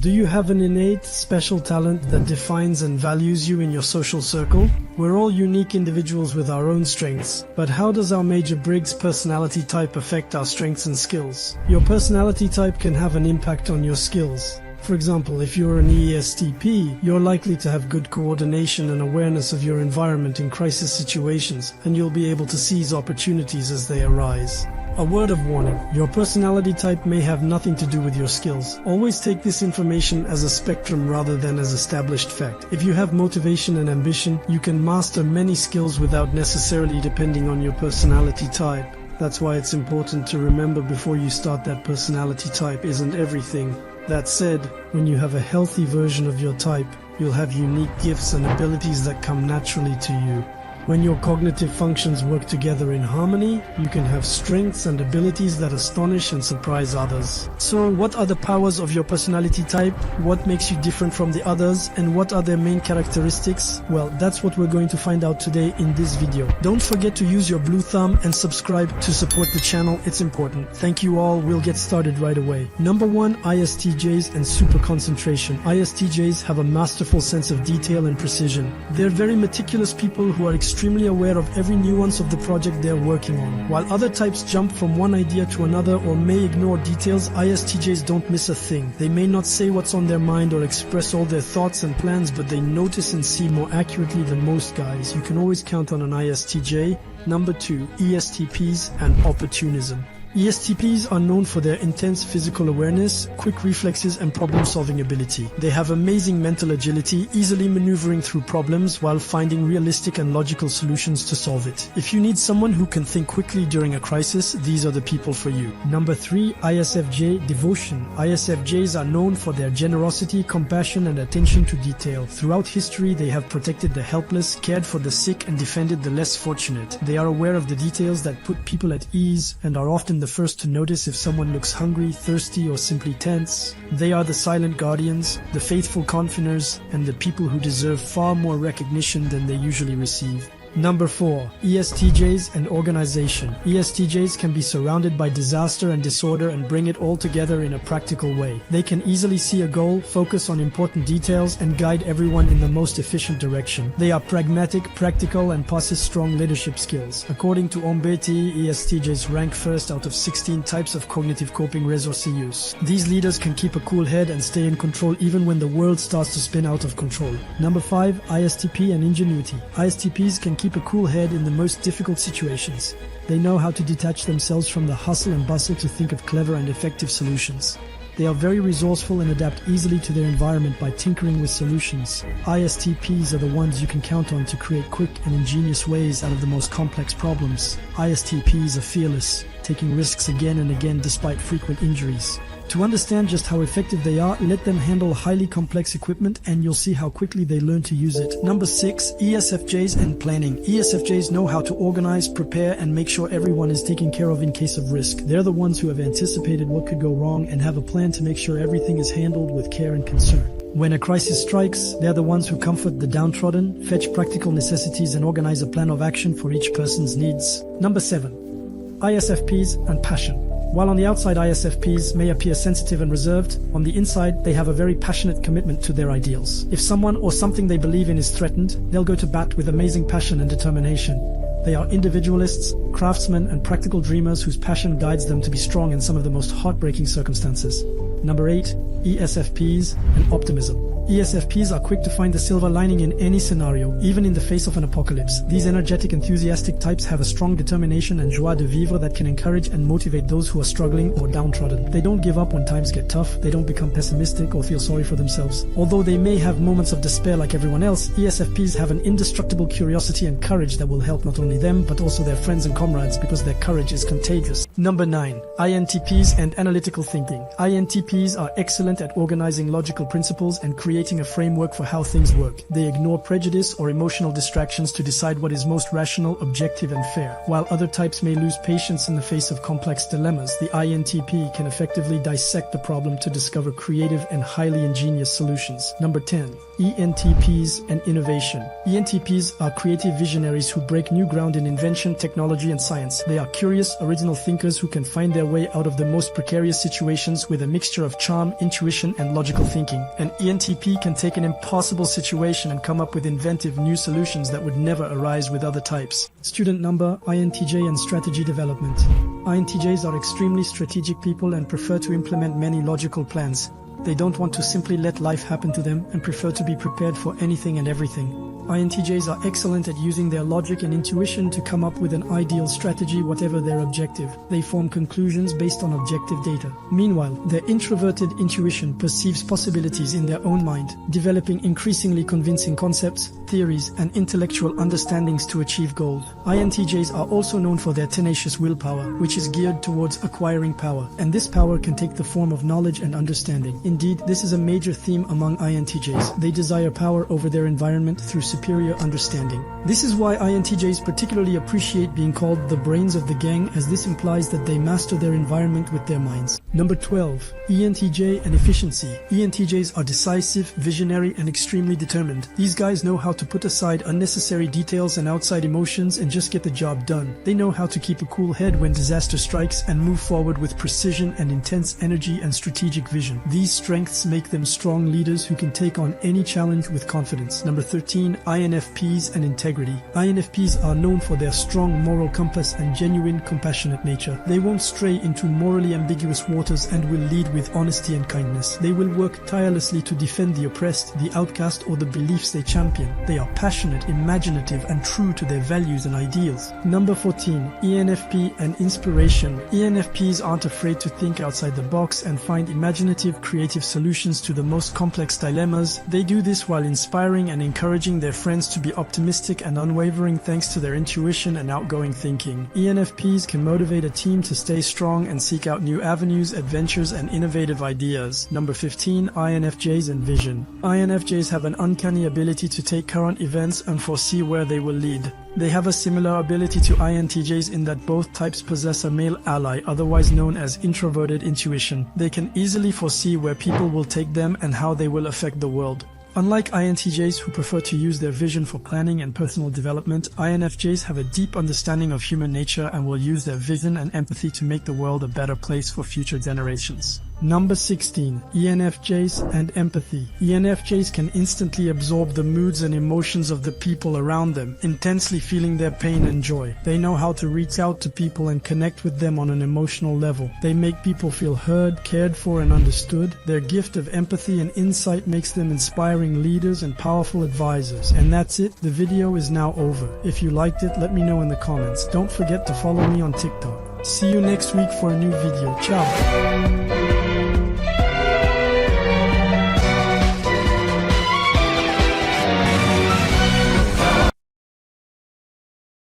Do you have an innate, special talent that defines and values you in your social circle? We're all unique individuals with our own strengths, but how does our Myers-Briggs personality type affect our strengths and skills? Your personality type can have an impact on your skills. For example, if you're an ESTP, you're likely to have good coordination and awareness of your environment in crisis situations, and you'll be able to seize opportunities as they arise. A word of warning, your personality type may have nothing to do with your skills. Always take this information as a spectrum rather than as established fact. If you have motivation and ambition, you can master many skills without necessarily depending on your personality type. That's why it's important to remember before you start that personality type isn't everything. That said, when you have a healthy version of your type, you'll have unique gifts and abilities that come naturally to you. When your cognitive functions work together in harmony, you can have strengths and abilities that astonish and surprise others. So, what are the powers of your personality type? What makes you different from the others? And what are their main characteristics? Well, that's what we're going to find out today in this video. Don't forget to use your blue thumb and subscribe to support the channel. It's important. Thank you all. We'll get started right away. Number 1, ISTJs and super concentration. ISTJs have a masterful sense of detail and precision. They're very meticulous people who are extremely aware of every nuance of the project they're working on. While other types jump from one idea to another or may ignore details, ISTJs don't miss a thing. They may not say what's on their mind or express all their thoughts and plans, but they notice and see more accurately than most guys. You can always count on an ISTJ. Number 2, ESTPs and opportunism. ESTPs are known for their intense physical awareness, quick reflexes, and problem-solving ability. They have amazing mental agility, easily maneuvering through problems while finding realistic and logical solutions to solve it. If you need someone who can think quickly during a crisis, these are the people for you. Number 3, ISFJ devotion. ISFJs are known for their generosity, compassion, and attention to detail. Throughout history, they have protected the helpless, cared for the sick, and defended the less fortunate. They are aware of the details that put people at ease and are often the first to notice if someone looks hungry, thirsty, or simply tense. They are the silent guardians, the faithful confidants, and the people who deserve far more recognition than they usually receive. Number 4, ESTJs and organization. ESTJs can be surrounded by disaster and disorder and bring it all together in a practical way. They can easily see a goal, focus on important details, and guide everyone in the most efficient direction. They are pragmatic, practical, and possess strong leadership skills. According to MBTI, ESTJs rank first out of 16 types of cognitive coping resources. These leaders can keep a cool head and stay in control even when the world starts to spin out of control. Number 5, ISTP and ingenuity. ISTPs can keep a cool head in the most difficult situations. They know how to detach themselves from the hustle and bustle to think of clever and effective solutions. They are very resourceful and adapt easily to their environment by tinkering with solutions. ISTPs are the ones you can count on to create quick and ingenious ways out of the most complex problems. ISTPs are fearless, taking risks again and again despite frequent injuries. To understand just how effective they are, let them handle highly complex equipment and you'll see how quickly they learn to use it. Number 6, ESFJs and planning. ESFJs know how to organize, prepare, and make sure everyone is taken care of in case of risk. They're the ones who have anticipated what could go wrong and have a plan to make sure everything is handled with care and concern. When a crisis strikes, they're the ones who comfort the downtrodden, fetch practical necessities, and organize a plan of action for each person's needs. Number 7, ISFPs and passion. While on the outside ISFPs may appear sensitive and reserved, on the inside they have a very passionate commitment to their ideals. If someone or something they believe in is threatened, they'll go to bat with amazing passion and determination. They are individualists, craftsmen, and practical dreamers whose passion guides them to be strong in some of the most heartbreaking circumstances. Number 8, ESFPs and optimism. ESFPs are quick to find the silver lining in any scenario, even in the face of an apocalypse. These energetic, enthusiastic types have a strong determination and joie de vivre that can encourage and motivate those who are struggling or downtrodden. They don't give up when times get tough, they don't become pessimistic or feel sorry for themselves. Although they may have moments of despair like everyone else, ESFPs have an indestructible curiosity and courage that will help not only them, but also their friends and comrades because their courage is contagious. Number 9, INTPs and analytical thinking. INTPs are excellent at organizing logical principles and creating creating a framework for how things work. They ignore prejudice or emotional distractions to decide what is most rational, objective, and fair. While other types may lose patience in the face of complex dilemmas, the INTP can effectively dissect the problem to discover creative and highly ingenious solutions. Number 10. ENTPs and innovation. ENTPs are creative visionaries who break new ground in invention, technology, and science. They are curious, original thinkers who can find their way out of the most precarious situations with a mixture of charm, intuition, and logical thinking. An ENTP can take an impossible situation and come up with inventive new solutions that would never arise with other types. Student number, INTJ and strategy development. INTJs are extremely strategic people and prefer to implement many logical plans. They don't want to simply let life happen to them and prefer to be prepared for anything and everything. INTJs are excellent at using their logic and intuition to come up with an ideal strategy, whatever their objective. They form conclusions based on objective data. Meanwhile, their introverted intuition perceives possibilities in their own mind, developing increasingly convincing concepts, theories, and intellectual understandings to achieve goals. INTJs are also known for their tenacious willpower, which is geared towards acquiring power, and this power can take the form of knowledge and understanding. Indeed, this is a major theme among INTJs. They desire power over their environment through superior understanding. This is why INTJs particularly appreciate being called the brains of the gang, as this implies that they master their environment with their minds. Number 12. ENTJ and efficiency. ENTJs are decisive, visionary, and extremely determined. These guys know how to put aside unnecessary details and outside emotions and just get the job done. They know how to keep a cool head when disaster strikes and move forward with precision and intense energy and strategic vision. These strengths make them strong leaders who can take on any challenge with confidence. Number 13. INFPs and integrity. INFPs are known for their strong moral compass and genuine compassionate nature. They won't stray into morally ambiguous waters and will lead with honesty and kindness. They will work tirelessly to defend the oppressed, the outcast, or the beliefs they champion. They are passionate, imaginative, and true to their values and ideals. Number 14. ENFP and inspiration. ENFPs aren't afraid to think outside the box and find imaginative, creative solutions to the most complex dilemmas. They do this while inspiring and encouraging their friends to be optimistic and unwavering thanks to their intuition and outgoing thinking. ENFPs can motivate a team to stay strong and seek out new avenues, adventures, and innovative ideas. Number 15. INFJs and vision. INFJs have an uncanny ability to take current events and foresee where they will lead. They have a similar ability to INTJs in that both types possess a male ally, otherwise known as introverted intuition. They can easily foresee where people will take them and how they will affect the world. Unlike INTJs, who prefer to use their vision for planning and personal development, INFJs have a deep understanding of human nature and will use their vision and empathy to make the world a better place for future generations. Number 16. ENFJs and empathy. ENFJs can instantly absorb the moods and emotions of the people around them, intensely feeling their pain and joy. They know how to reach out to people and connect with them on an emotional level. They make people feel heard, cared for, and understood. Their gift of empathy and insight makes them inspiring leaders and powerful advisors. And that's it. The video is now over. If you liked it, let me know in the comments. Don't forget to follow me on TikTok. See you next week for a new video. Ciao!